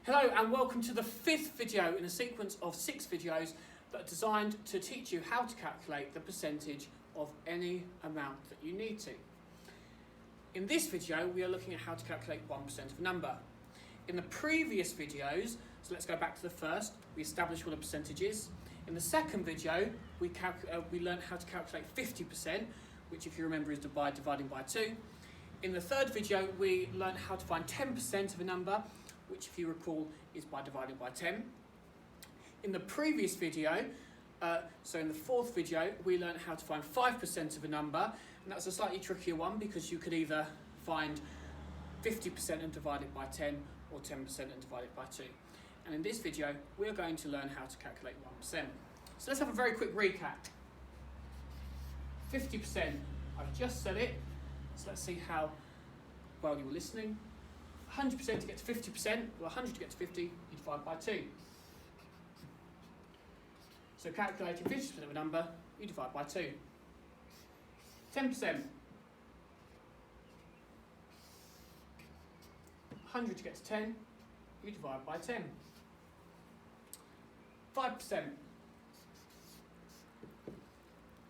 Hello and welcome to the 5th video in a sequence of 6 videos that are designed to teach you how to calculate the percentage of any amount that you need to. In this video we are looking at how to calculate 1% of a number. In the previous videos, so let's go back to the first, we established what a percentage is. In the second video we learned how to calculate 50%, which if you remember is dividing by 2. In the third video we learned how to find 10% of a number, which if you recall is by dividing by 10. In the previous video, so in the fourth video, we learned how to find 5% of a number, and that's a slightly trickier one because you could either find 50% and divide it by 10 or 10% and divide it by 2. And in this video, we're going to learn how to calculate 1%. So let's have a very quick recap. 50%, I've just said it, so let's see how well you were listening. 100% to get to 50%, well 100 to get to 50, you divide by 2. So calculating 50% of a number, you divide by 2. 10%. 100 to get to 10, you divide by 10. 5%.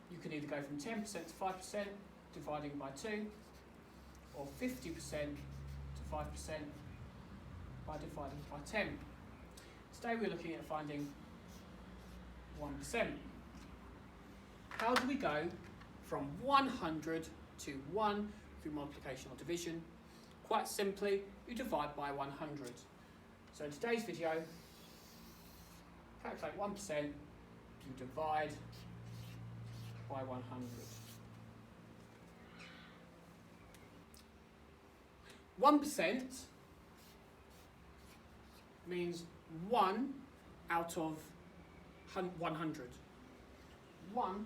You can either go from 10% to 5%, dividing by 2, or 50% to 5% by dividing by 10. Today we're looking at finding 1%. How do we go from 100 to 1 through multiplication or division? Quite simply, you divide by 100. So in today's video, calculate 1%, you divide by 100. 1% means 1 out of 100. 1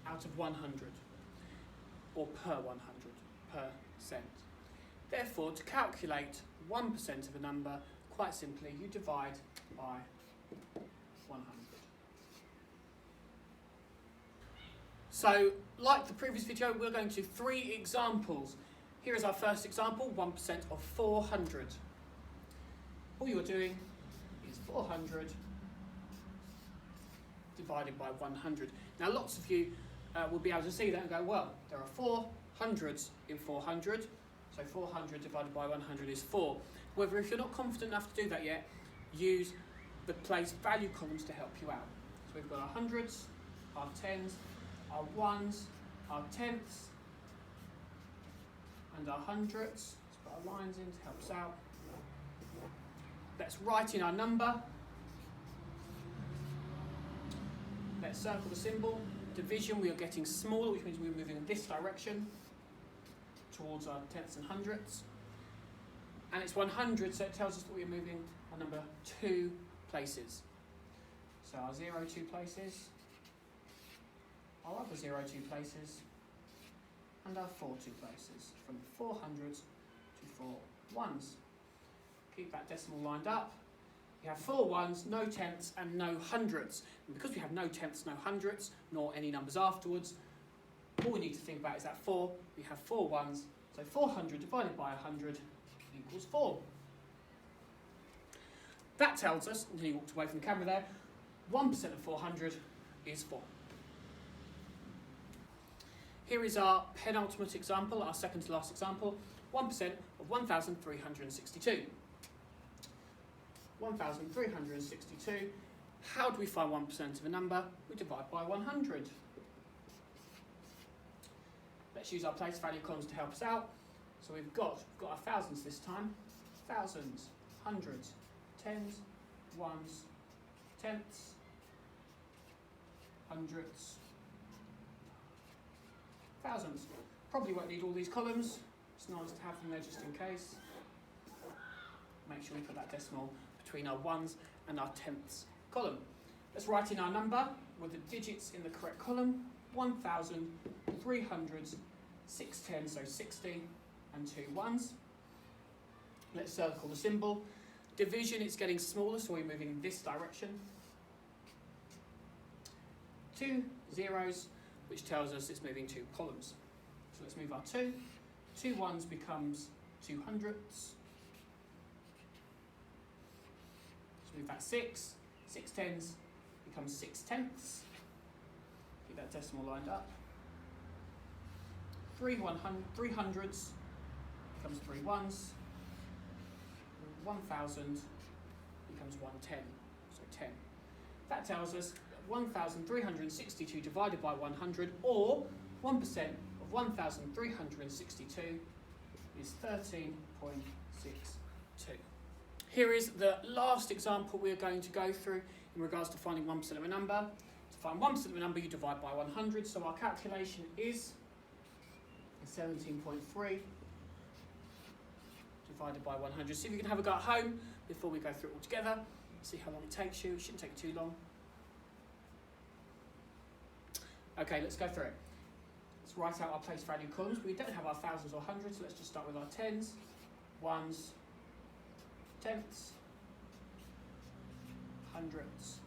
out of 100, or per 100, percent. Therefore, to calculate 1% of a number, quite simply, you divide by 100. So, like the previous video, we're going to do 3 examples. Here is our first example, 1% of 400. All you're doing is 400 divided by 100. Now, lots of you will be able to see that and go, well, there are 4 hundreds in 400, so 400 divided by 100 is 4. However, if you're not confident enough to do that yet, use the place value columns to help you out. So we've got our hundreds, our tens, our ones, our tenths, and our hundredths. Let's put our lines in to help us out. Let's write in our number. Let's circle the symbol. Division, we are getting smaller, which means we're moving in this direction towards our tenths and hundredths. And it's 100, so it tells us that we're moving our number 2 places. So our 0 2 places, our other 0 2 places, and our 4 2 places, from 400s to 4 ones. Keep that decimal lined up. You have 4 ones, no tenths, and no hundredths. And because we have no tenths, no hundredths, nor any numbers afterwards, all we need to think about is that 4. We have 4 ones, so 400 divided by 100 equals 4. That tells us, until you walked away from the camera there, 1% of 400 is 4. Here is our penultimate example, our second to last example, 1% of 1,362. 1,362. How do we find 1% of a number? We divide by 100. Let's use our place value columns to help us out. So we've got our thousands this time. Thousands, hundreds, tens, ones, tenths, hundreds, thousands. Probably won't need all these columns. It's nice to have them there just in case. Make sure we put that decimal between our ones and our tenths column. Let's write in our number with the digits in the correct column. 1,300, 6 tens, so 60, and 2 ones. Let's circle the symbol. Division, it's getting smaller, so we're moving in this direction. 2 zeros, which tells us it's moving 2 columns. So let's move our 2. 2 ones becomes 2 hundredths. So move that 6, 6 tens becomes 6 tenths. Keep that decimal lined up. 3 hundredths becomes 3 ones. 1,000 becomes 110, so 10. That tells us that 1,362 divided by 100, or 1% of 1,362, is 13.62. Here is the last example we're going to go through in regards to finding 1% of a number. To find 1% of a number, you divide by 100, so our calculation is 17.3 divided by 100. See if you can have a go at home before we go through it all together. See how long it takes you. It shouldn't take too long. Okay, let's go through it. Let's write out our place value columns. We don't have our thousands or hundreds, so let's just start with our tens, ones, tenths, hundredths,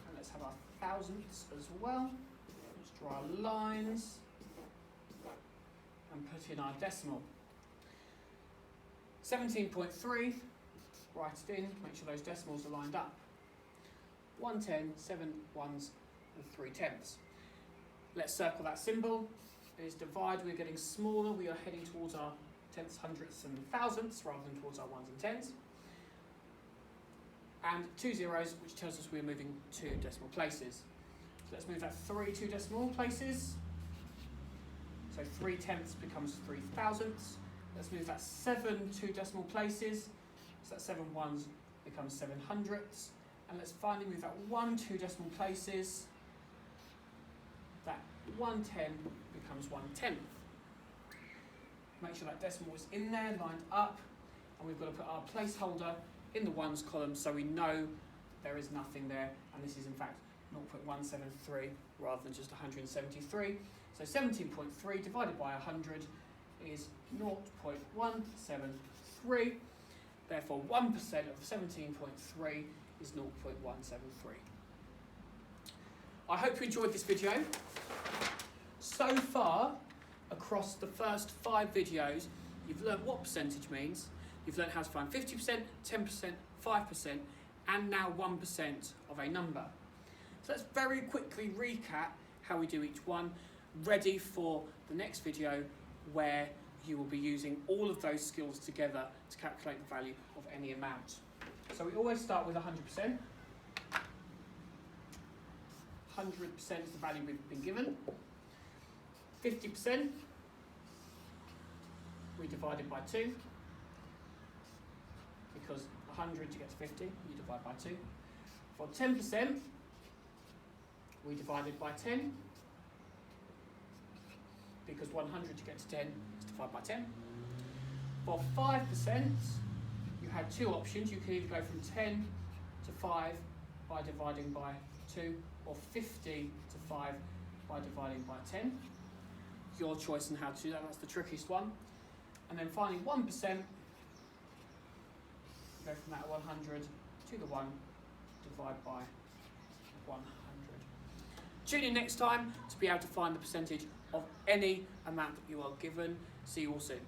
and let's have our thousandths as well. Let's draw our lines and put in our decimal. 17.3, write it in, make sure those decimals are lined up. 110, 7 ones and 3 tenths. Let's circle that symbol. There's divide, we're getting smaller, we are heading towards our tenths, hundredths and thousandths rather than towards our ones and tens. And 2 zeros, which tells us we're moving 2 decimal places. So let's move that 3 2 decimal places. So 3 tenths becomes 3 thousandths. Let's move that 7 2 decimal places. So that 7 ones becomes 7 hundredths. And let's finally move that 1 2 decimal places. That 110 becomes 1 tenth. Make sure that decimal is in there, lined up. And we've got to put our placeholder in the ones column so we know there is nothing there. And this is in fact 0.173 rather than just 173. So 17.3 divided by 100 is 0.173. Therefore 1% of 17.3 is 0.173. I hope you enjoyed this video. So far, across the first 5 videos, you've learnt what percentage means. You've learnt how to find 50%, 10%, 5%, and now 1% of a number. So let's very quickly recap how we do each one, ready for the next video where you will be using all of those skills together to calculate the value of any amount. So we always start with 100%. 100% is the value we've been given. 50%, we divide it by 2. Because 100 to get to 50, you divide by 2. For 10%, we divide it by 10. Because 100 to get to 10 is divided by 10. For 5%, you had 2 options. You could either go from 10 to 5 by dividing by 2, or 50 to 5 by dividing by 10. Your choice on how to do that, that's the trickiest one. And then finally 1%, go from that 100 to the 1, divide by 100. Tune in next time to be able to find the percentage of any amount that you are given. See you all soon.